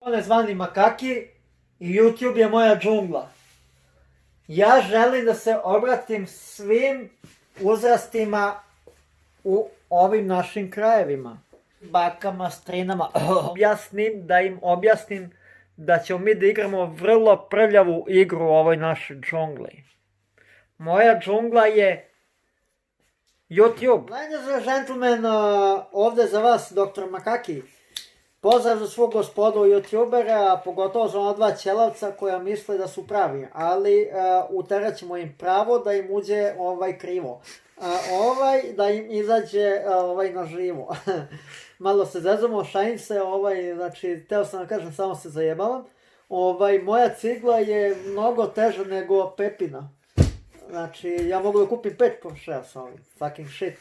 Nezvani makaki i YouTube je moja džungla. Ja želim da se obratim svim uzrastima u ovim našim krajevima. Bakama, strinama, da im objasnim da ćemo mi da igramo vrlo prljavu igru u ovoj našoj džungli. Moja džungla je YouTube. Ladies and gentlemen, ovde za vas, dr. Makaki. Pozdrav za svog gospodu youtubera, pogotovo za ona dva ćelavca koja misle da su pravi, ali uterat ćemo im pravo da im uđe krivo. Da im izađe na živo. Malo se zezamo, šajim se, znači, teo sam da kažem, samo se zajebavam. Moja cigla je mnogo teža nego Pepina. Znači, ja mogu da kupim 5 Porsche sa ovim, fucking shit.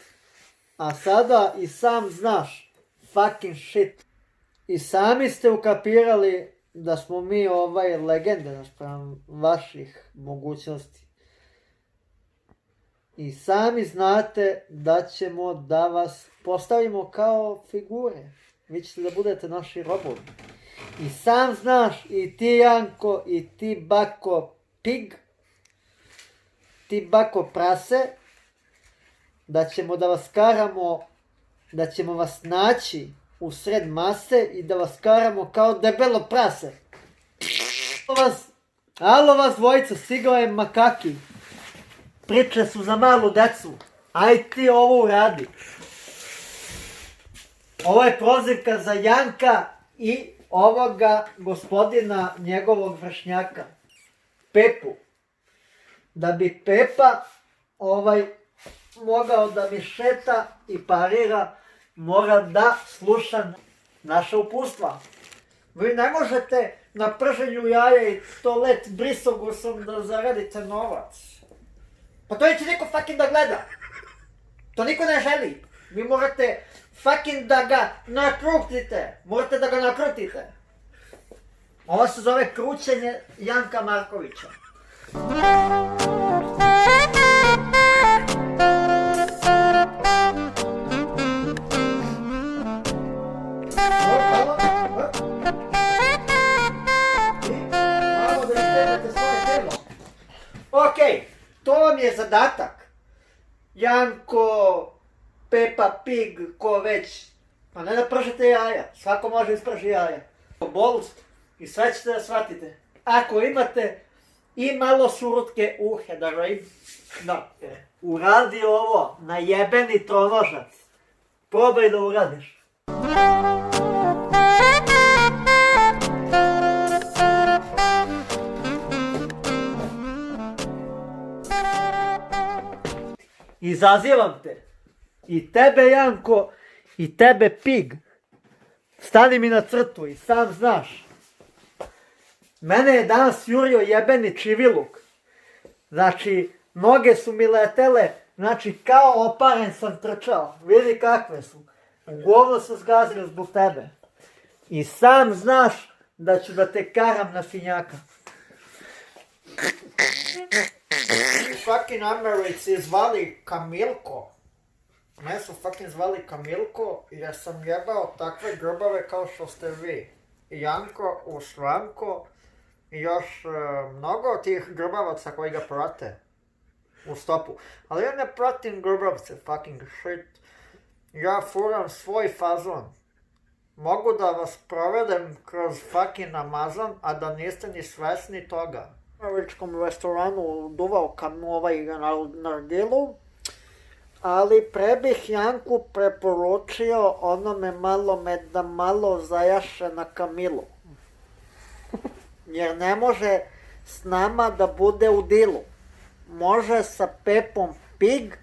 A sada i sam znaš, fucking shit. I sami ste ukapirali da smo mi legende naspram vaših mogućnosti. I sami znate da ćemo da vas postavimo kao figure. Vi ćete da budete naši robovi. I sam znaš, i ti Janko, i ti Bako Pig, ti Bako Prase, da ćemo da vas karamo, da ćemo vas naći u sred mase i da vas karamo kao debelo prase. Alo vas dvojica, stigao je Makaki. Priče su za malu decu. Aj ti ovo uradi. Ovo je prozivka za Janka i ovoga gospodina, njegovog vršnjaka. Pepu. Da bi Pepa mogao da mi šeta i parira, mora da sluša naša upustva. Vi ne možete na prženju jaja i toalet brisogusom da zaradite novac. Pa to neće niko fucking da gleda. To niko ne želi. Vi morate fucking da ga nakrutite. Morate da ga nakrutite. Ovo se zove krućenje Janka Markovića. Okej, to vam je zadatak. Janko, Peppa Pig, ko već. Pa ne da pržete jaja, svako može isprži jaja. Bolust i sve ćete da shvatite. Ako imate i malo surutke u hedaroid, uradi ovo na jebeni tronožac. Probaj da uradiš. Izazivam te. I tebe Janko, i tebe Pig. Stani mi na crtu i sam znaš. Mene je danas jurio jebeni čiviluk. Znači, noge su mi letele, znači kao oparen sam trčao. Vidi kakve su. U govno sam zgazio zbog tebe. I sam znaš da ću da te karam na finjaka. Fucking Americi zvali Kamilko. Me su fucking zvali Kamilko jer sam jebao takve grbave kao što ste vi. Janko, Uslanko i još mnogo tih grbavaca koji ga prate u stopu. Ali ja ne pratim grbavce, fucking shit. Ja furam svoj fazon. Mogu da vas provedem kroz fucking Amazon, a da niste ni svesni toga. U američkom restoranu duvao na nargilu, ali pre bih Janku preporučio onome malome da malo zajaše na Kamilu. Jer ne može s nama da bude u dilu. Može sa Pepom Pig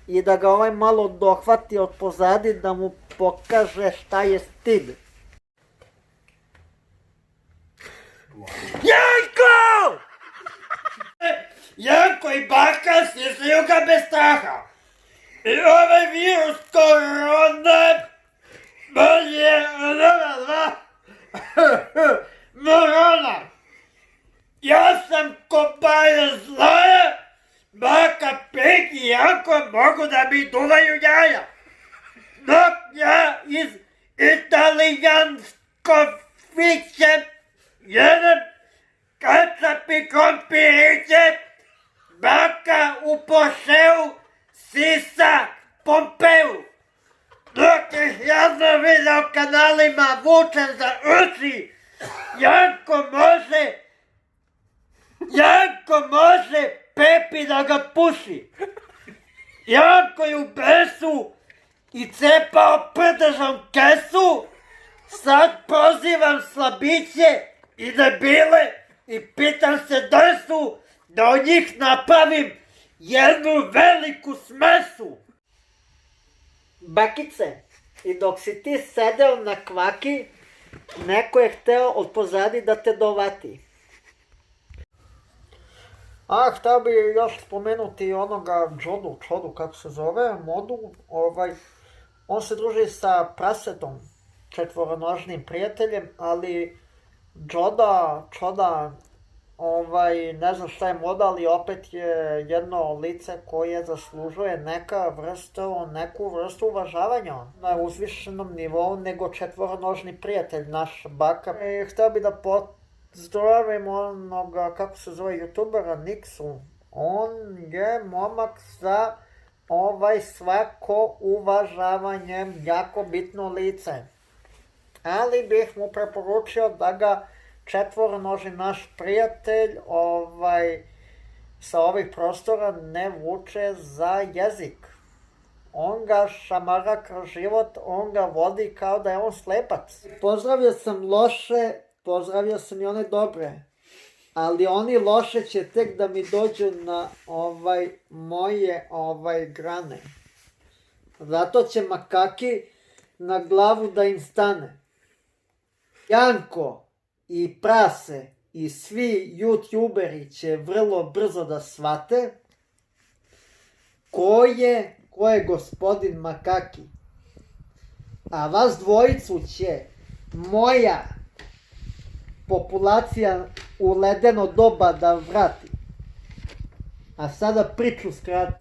i da ga malo dohvati od pozadi da mu pokaže šta je stid. Janko! Janko i baka stisaju ga bez straha. I ovaj virus korona morona. Ja sam kobaja zlaja, baka Pig i Janko mogu da mi duvaju jaja. Dok ja iz italijanskog kafićem, jedan kacap i krompiriće, baka u Pošeu, sisa Pompeju. Dok ih ja na video kanalima vučem za uši, Janko može Pepi da ga puši. Janko je u besu i cepao prdežom kesu. Sad prozivam slabiće i debile i pitam se da su da od njih napravim jednu veliku smesu. Bakice, i dok si ti sedeo na kvaki, neko je hteo od pozadi da te dovati. Htio bi još spomenuti onoga Čodu, kako se zove, Modu, on se druži sa prasetom, četvoronožnim prijateljem, ali Čoda, ne znam šta je Moda, ali opet je jedno lice koje zaslužuje neku vrstu uvažavanja na uzvišenom nivou nego četvoronožni prijatelj, naš Baka. Htio bi da pozdravim onoga, kako se zove, youtubera Niksu. On je momak za svako uvažavanje, jako bitno lice. Ali bih mu preporučio da ga četvoronožni naš prijatelj sa ovih prostora ne vuče za jezik. On ga šamara kroz život, on ga vodi kao da je on slepac. Pozdravio sam loše, pozdravio sam i one dobre, ali oni loše će tek da mi dođu na moje grane. Zato će makaki na glavu da im stane. Janko i Prase i svi youtuberi će vrlo brzo da shvate ko je gospodin Makaki. A vas dvojicu će moja populacija u ledeno doba da vrati. A sada priču skrati.